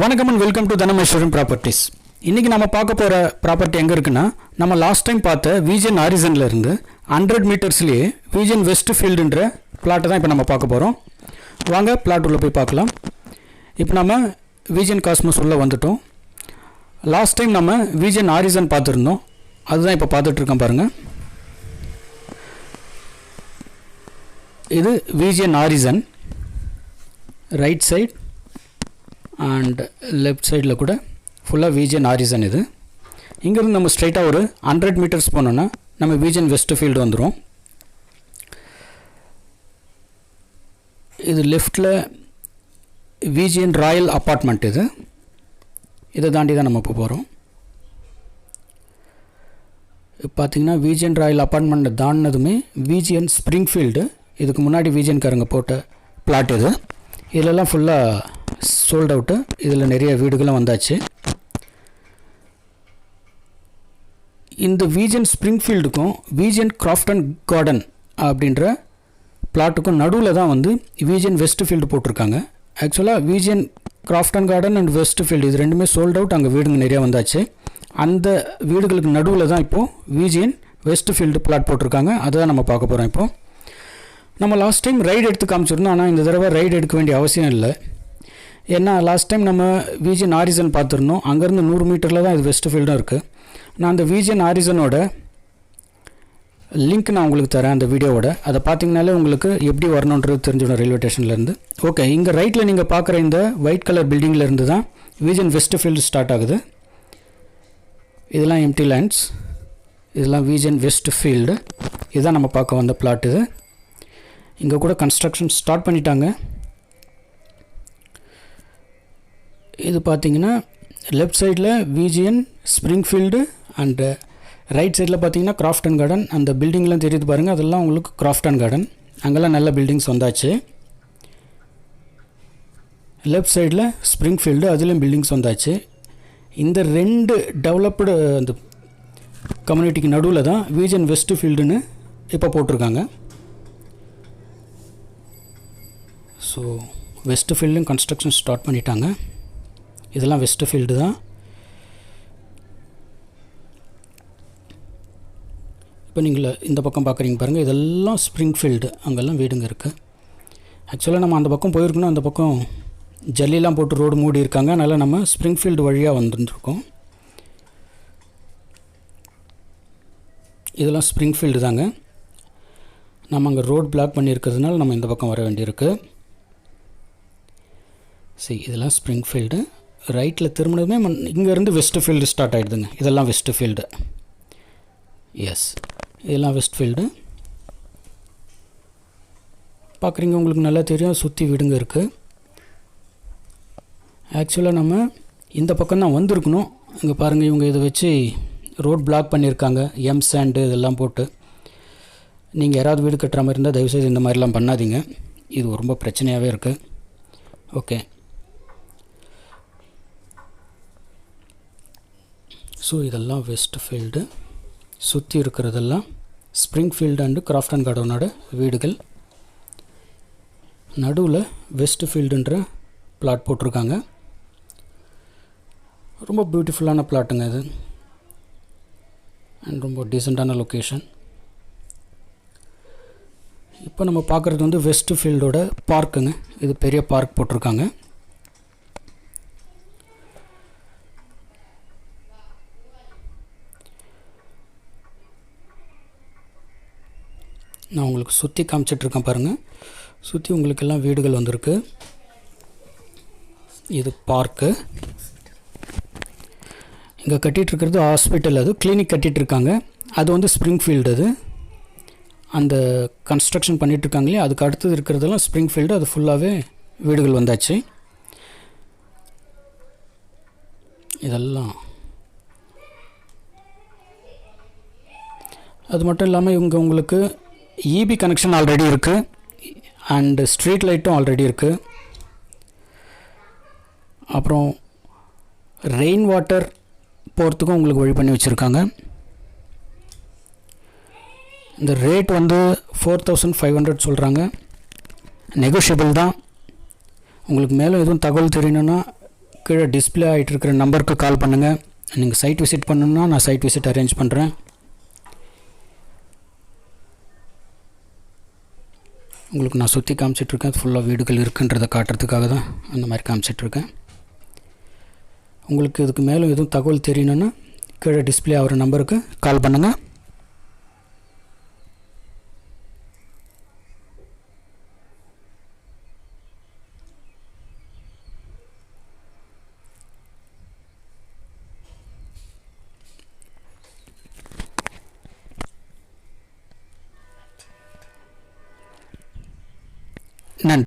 வணக்கம் and welcome to தனமேஸ்வரன் properties. இன்றைக்கி நம்ம பார்க்க போகிற ப்ராப்பர்ட்டி எங்கே இருக்குன்னா, நம்ம லாஸ்ட் டைம் பார்த்த விஜன் ஹாரிசனில் இருந்து 100 மீட்டர்ஸ்லேயே விஜன் வெஸ்ட் ஃபீல்டுன்ற பிளாட்டை தான் இப்போ நம்ம பார்க்க போகிறோம். வாங்க பிளாட் உள்ளே போய் பார்க்கலாம். இப்போ நம்ம விஜன் காஸ்மோஸ் உள்ளே வந்துட்டோம். லாஸ்ட் டைம் நம்ம விஜன் ஹாரிசன் பார்த்துருந்தோம், அதுதான் இப்போ பார்த்துட்ருக்கோம் பாருங்கள். இது Vision Horizon right side and left சைடில் கூட ஃபுல்லாக விஜன் ஹாரிசன். இது இங்கேருந்து நம்ம ஸ்ட்ரைட்டாக ஒரு 100 மீட்டர்ஸ் போனோன்னா நம்ம விஜன் வெஸ்ட் ஃபீல்டு வந்துடும். இது லெஃப்டில் விஜன் ராயல் அப்பார்ட்மெண்ட். இதை தாண்டி தான் நம்ம இப்போ போகிறோம். இப்போ பார்த்திங்கன்னா விஜன் ராயல் அப்பார்ட்மெண்ட்டை தாண்டினதுமே விஜன் ஸ்ப்ரிங்ஃபீல்டு, இதுக்கு முன்னாடி விஜன்காரங்க போட்ட பிளாட். இது இதிலெல்லாம் ஃபுல்லாக சோல்ட் அவுட்டு. இதில் நிறைய வீடுகளும் வந்தாச்சு. இந்த விஜன் ஸ்ப்ரிங்ஃபீல்டுக்கும் விஜன் கிராஃப்டன் கார்டன் அப்படின்ற பிளாட்டுக்கும் நடுவில் தான் வந்து விஜன் வெஸ்ட் ஃபீல்டு போட்டிருக்காங்க. ஆக்சுவலாக Vision Grafton Garden and Westfield இது ரெண்டுமே சோல்ட் அவுட். அங்கே வீடுங்க நிறையா வந்தாச்சு. அந்த வீடுகளுக்கு நடுவில் தான் இப்போது விஜன் வெஸ்ட் ஃபீல்டு பிளாட் போட்டிருக்காங்க. அதுதான் நம்ம பார்க்க போகிறோம். இப்போது நம்ம லாஸ்ட் டைம் ரைடு எடுத்து காமிச்சிருந்தோம், ஆனால் இந்த தடவை ரைடு எடுக்க வேண்டிய அவசியம் இல்லை. ஏன்னா லாஸ்ட் டைம் நம்ம விஜன் ஹாரிசன் பார்த்துருந்தோம், அங்கேருந்து 100 மீட்டரில் தான் இது வெஸ்ட் ஃபீல்டும் இருக்குது. நான் அந்த விஜன் ஹாரிசனோட லிங்க் நான் உங்களுக்கு தரேன் அந்த வீடியோவோட. அதை பார்த்தீங்கனாலே உங்களுக்கு எப்படி வரணுன்றது தெரிஞ்சிடும் ரயில்வே ஸ்டேஷன்லேருந்து. ஓகே, இங்கே ரைட்டில் நீங்கள் பார்க்குற இந்த ஒயிட் கலர் பில்டிங்லேருந்து தான் விஜன் வெஸ்ட் ஃபீல்டு ஸ்டார்ட் ஆகுது. இதெல்லாம் எம்டி லேண்ட்ஸ், இதெல்லாம் விஜன் வெஸ்ட் ஃபீல்டு. இதுதான் நம்ம பார்க்க வந்த பிளாட். இது இங்கே கூட கன்ஸ்ட்ரக்ஷன் ஸ்டார்ட் பண்ணிட்டாங்க. இது பார்த்திங்கன்னா லெஃப்ட் சைடில் விஜிஎன் ஸ்ப்ரிங்ஃபீல்டு அண்டு ரைட் சைடில் பார்த்திங்கன்னா கிராஃப்டன் கார்டன். அந்த பில்டிங்லாம் தெரியுது பாருங்கள், அதெல்லாம் உங்களுக்கு கிராஃப்டன் கார்டன். அங்கெல்லாம் நல்ல பில்டிங்ஸ் வந்தாச்சு. லெஃப்ட் சைடில் ஸ்ப்ரிங்ஃபீல்டு, அதுலேயும் பில்டிங்ஸ் வந்தாச்சு. இந்த 2 டெவலப்டு அந்த கம்யூனிட்டிக்கு நடுவில் தான் விஜன் வெஸ்ட் ஃபீல்டுன்னு இப்போ போட்டிருக்காங்க. ஸோ வெஸ்ட் ஃபீல்டும் கன்ஸ்ட்ரக்ஷன் ஸ்டார்ட் பண்ணிட்டாங்க. இதெல்லாம் வெஸ்ட் ஃபீல்டு தான். இப்போ நீங்கள் இந்த பக்கம் பார்க்குறீங்க பாருங்கள், இதெல்லாம் ஸ்ப்ரிங்ஃபீல்டு. அங்கெல்லாம் வீடுங்க இருக்குது. ஆக்சுவலாக நம்ம அந்த பக்கம் போயிருக்கணும், அந்த பக்கம் ஜல்லிலாம் போட்டு ரோடு மூடி இருக்காங்க. அதனால் நம்ம ஸ்ப்ரிங்ஃபீல்டு வழியாக வந்துருக்கோம். இதெல்லாம் ஸ்ப்ரிங்ஃபீல்டு தாங்க. நம்ம அங்கே ரோடு பிளாக் பண்ணியிருக்கிறதுனால நம்ம இந்த பக்கம் வர வேண்டியிருக்கு. சரி, இதெல்லாம் ஸ்ப்ரிங்ஃபீல்டு. ரைட்டில் திரும்பினதுமே இங்கேருந்து வெஸ்ட் ஃபீல்டு ஸ்டார்ட் ஆகிடுதுங்க. இதெல்லாம் வெஸ்ட் ஃபீல்டு. எஸ், இதெல்லாம் வெஸ்ட் ஃபீல்டு. பார்க்குறீங்க, உங்களுக்கு நல்லா தெரியும், சுற்றி வீடுங்க இருக்குது. ஆக்சுவலாக நம்ம இந்த பக்கம் தான் வந்திருக்கணும். இங்கே பாருங்கள், இவங்க இதை வச்சு ரோட் பிளாக் பண்ணியிருக்காங்க, எம் சாண்டு இதெல்லாம் போட்டு. நீங்கள் யாராவது வீடு கட்டுற மாதிரி இருந்தால் தயவுசெய்து இந்த மாதிரிலாம் பண்ணாதீங்க. இது ரொம்ப பிரச்சனையாகவே இருக்குது. ஓகே, ஸோ இதெல்லாம் வெஸ்ட் ஃபீல்டு. சுற்றி இருக்கிறதெல்லாம் ஸ்ப்ரிங்ஃபீல்டு அண்டு கிராஃப்டன் கார்டனோட வீடுகள். நடுவில் வெஸ்ட் ஃபீல்டுன்ற பிளாட் போட்டிருக்காங்க. ரொம்ப பியூட்டிஃபுல்லான பிளாட்டுங்க இது, அண்ட் ரொம்ப டீசெண்டான லொக்கேஷன். இப்போ நம்ம பார்க்குறது வந்து வெஸ்ட் ஃபீல்டோட பார்க்குங்க. இது பெரிய பார்க் போட்டிருக்காங்க. நான் உங்களுக்கு சுற்றி காமிச்சிட்ருக்கேன் பாருங்கள். சுற்றி உங்களுக்கெல்லாம் வீடுகள் வந்திருக்கு. இது பார்க்கு. இங்கே கட்டிகிட்ருக்கிறது ஹாஸ்பிட்டல், அது கிளினிக் கட்டிகிட்ருக்காங்க. அது வந்து ஸ்ப்ரிங்ஃபீல்டு. அது அந்த கன்ஸ்ட்ரக்ஷன் பண்ணிகிட்ருக்காங்களே, அதுக்கு அடுத்தது இருக்கிறதெல்லாம் ஸ்ப்ரிங்ஃபீல்டு. அது ஃபுல்லாகவே வீடுகள் வந்தாச்சு. இதெல்லாம் அது மட்டும் இல்லாமல் இவங்க உங்களுக்கு இபி கனெக்ஷன் ஆல்ரெடி இருக்குது அண்டு ஸ்ட்ரீட் லைட்டும் ஆல்ரெடி இருக்குது. அப்புறம் ரெயின் வாட்டர் போகிறதுக்கும் உங்களுக்கு வழி பண்ணி வச்சுருக்காங்க. இந்த ரேட் வந்து 4500 சொல்கிறாங்க. நெகோஷியபிள் தான். உங்களுக்கு மேலும் எதுவும் தகவல் தெரியணுன்னா கீழே டிஸ்பிளே ஆகிட்டு இருக்கிற நம்பருக்கு கால் பண்ணுங்கள். நீங்கள் சைட் விசிட் பண்ணணுன்னா நான் சைட் விசிட் அரேஞ்ச் பண்ணுறேன். உங்களுக்கு நான் சுற்றி காமிச்சிட்ருக்கேன். ஃபுல்லாக வீடுகள் இருக்குன்றதை காட்டுறதுக்காக தான் அந்த மாதிரி காமிச்சிட்ருக்கேன். உங்களுக்கு இதுக்கு மேலும் எதுவும் தகவல் தெரியணுன்னா கீழே டிஸ்பிளே ஆகிற நம்பருக்கு கால் பண்ணுங்கள்.